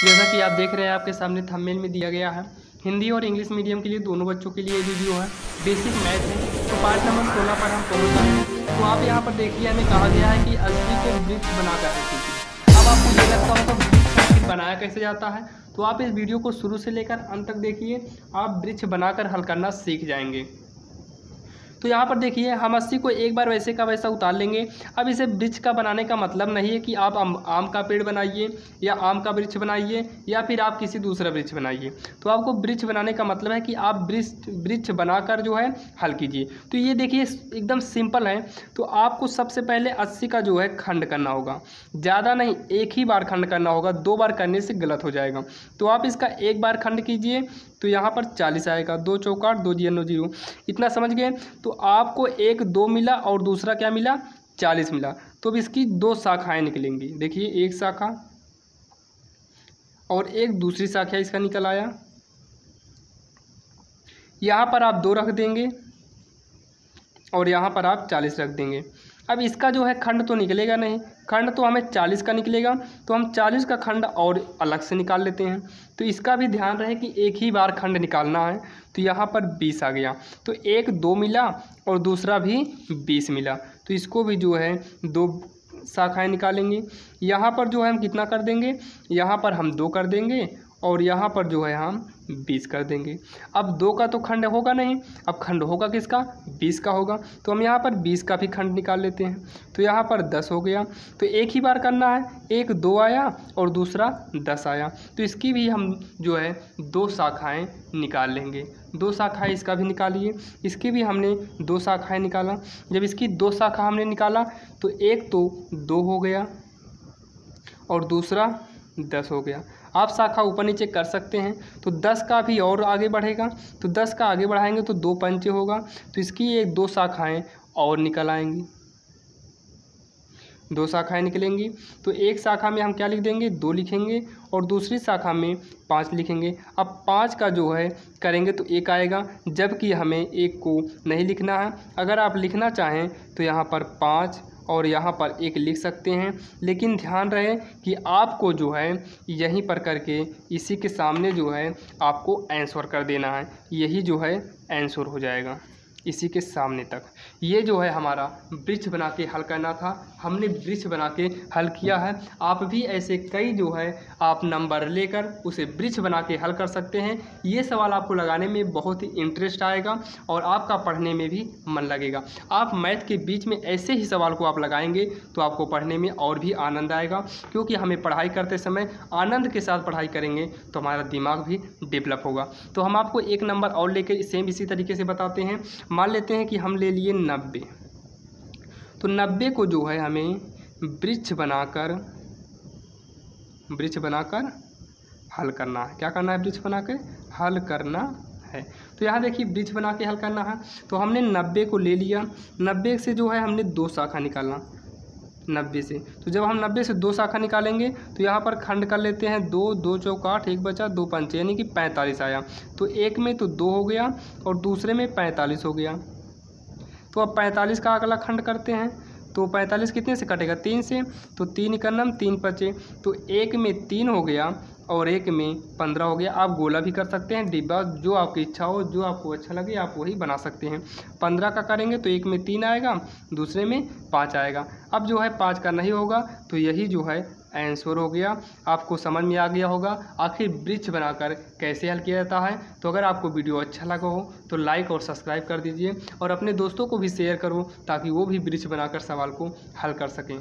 जैसा कि आप देख रहे हैं आपके सामने थंबनेल में दिया गया है, हिंदी और इंग्लिश मीडियम के लिए दोनों बच्चों के लिए ये वीडियो है। बेसिक मैथ है, तो पार्ट नंबर 16 पर हम पहुँच गए हैं। तो आप यहाँ पर देखिए, हमें कहा गया है कि 80 को वृक्ष बनाकर कीजिए। अब आपको ये लगता होगा वृक्ष आखिर बनाया कैसे जाता है, तो आप इस वीडियो को शुरू से लेकर अंत तक देखिए, आप वृक्ष बनाकर हल करना सीख जाएंगे। तो यहाँ पर देखिए, हम 80 को एक बार वैसे का वैसा उतार लेंगे। अब इसे वृक्ष का बनाने का मतलब नहीं है कि आप आम का पेड़ बनाइए या आम का वृक्ष बनाइए या फिर आप किसी दूसरा वृक्ष बनाइए। तो आपको वृक्ष बनाने का मतलब है कि आप वृक्ष बनाकर जो है हल कीजिए। तो ये देखिए एकदम सिंपल है। तो आपको सबसे पहले 80 का जो है खंड करना होगा, ज़्यादा नहीं, एक ही बार खंड करना होगा, 2 बार करने से गलत हो जाएगा। तो आप इसका एक बार खंड कीजिए तो यहाँ पर 40 आएगा, 2 चौका 2 जीरो 9 जीरो, इतना समझ गए। तो आपको एक 2 मिला और दूसरा क्या मिला, 40 मिला। तो अब इसकी 2 शाखाएं निकलेंगी। देखिए, एक शाखा और एक दूसरी शाखा इसका निकल आया। यहाँ पर आप 2 रख देंगे और यहाँ पर आप 40 रख देंगे। अब इसका जो है खंड तो निकलेगा नहीं, खंड तो हमें 40 का निकलेगा। तो हम 40 का खंड और अलग से निकाल लेते हैं। तो इसका भी ध्यान रहे कि एक ही बार खंड निकालना है। तो यहाँ पर 20 आ गया। तो एक 2 मिला और दूसरा भी 20 मिला। तो इसको भी जो है 2 शाखाएं निकालेंगे। यहाँ पर जो है हम कितना कर देंगे, यहाँ पर हम 2 कर देंगे और यहाँ पर जो है हम 20 कर देंगे। अब 2 का तो खंड होगा नहीं, अब खंड होगा किसका, 20 का होगा। तो हम यहाँ पर 20 का भी खंड निकाल लेते हैं। तो यहाँ पर 10 हो गया। तो एक ही बार करना है, एक 2 आया और दूसरा 10 आया। तो इसकी भी हम जो है 2 शाखाएं निकाल लेंगे। 2 शाखाएं इसका भी निकालिए, इसकी भी हमने 2 शाखाएं निकाला। जब इसकी 2 शाखा हमने निकाला तो एक तो 2 हो गया और दूसरा 10 हो गया। आप शाखा ऊपर नीचे कर सकते हैं। तो 10 का भी और आगे बढ़ेगा। तो 10 का आगे बढ़ाएंगे तो 2 पंचे होगा। तो इसकी एक 2 शाखाएं और निकल आएंगी, 2 शाखाएं निकलेंगी। तो एक शाखा में हम क्या लिख देंगे, 2 लिखेंगे और दूसरी शाखा में 5 लिखेंगे। अब 5 का जो है करेंगे तो 1 आएगा, जबकि हमें 1 को नहीं लिखना है। अगर आप लिखना चाहें तो यहाँ पर 5 और यहाँ पर 1 लिख सकते हैं, लेकिन ध्यान रहे कि आपको जो है यहीं पर करके इसी के सामने जो है आपको आंसर कर देना है। यही जो है आंसर हो जाएगा इसी के सामने तक। ये जो है हमारा वृक्ष बना के हल करना था, हमने वृक्ष बना के हल किया है। आप भी ऐसे कई जो है आप नंबर लेकर उसे वृक्ष बना के हल कर सकते हैं। ये सवाल आपको लगाने में बहुत ही इंटरेस्ट आएगा और आपका पढ़ने में भी मन लगेगा। आप मैथ के बीच में ऐसे ही सवाल को आप लगाएंगे तो आपको पढ़ने में और भी आनंद आएगा, क्योंकि हमें पढ़ाई करते समय आनंद के साथ पढ़ाई करेंगे तो हमारा दिमाग भी डेवलप होगा। तो हम आपको एक नंबर और लेकर सेम इसी तरीके से बताते हैं। मान लेते हैं कि हम ले लिए 90। तो 90 को जो है हमें वृक्ष बनाकर हल करना है। क्या करना है, वृक्ष बना के हल करना है। तो यहाँ देखिए वृक्ष बना के हल करना है। तो हमने 90 को ले लिया, 90 से जो है हमने 2 शाखा निकालना 90 से। तो जब हम 90 से 2 शाखा निकालेंगे तो यहाँ पर खंड कर लेते हैं, 2 2 चौका 8, 1 बचा 2 पंचे, यानी कि 45 आया। तो एक में तो 2 हो गया और दूसरे में 45 हो गया। तो अब 45 का अगला खंड करते हैं। तो 45 कितने से कटेगा, 3 से। तो 3 का नम 3 बचे। तो एक में 3 हो गया और एक में 15 हो गया। आप गोला भी कर सकते हैं, डिब्बा, जो आपकी इच्छा हो, जो आपको अच्छा लगे आप वही बना सकते हैं। 15 का करेंगे तो एक में 3 आएगा, दूसरे में 5 आएगा। अब जो है 5 का नहीं होगा, तो यही जो है आंसर हो गया। आपको समझ में आ गया होगा आखिर वृक्ष बनाकर कैसे हल किया जाता है। तो अगर आपको वीडियो अच्छा लगा हो तो लाइक और सब्सक्राइब कर दीजिए और अपने दोस्तों को भी शेयर करो ताकि वो भी वृक्ष बनाकर सवाल को हल कर सकें।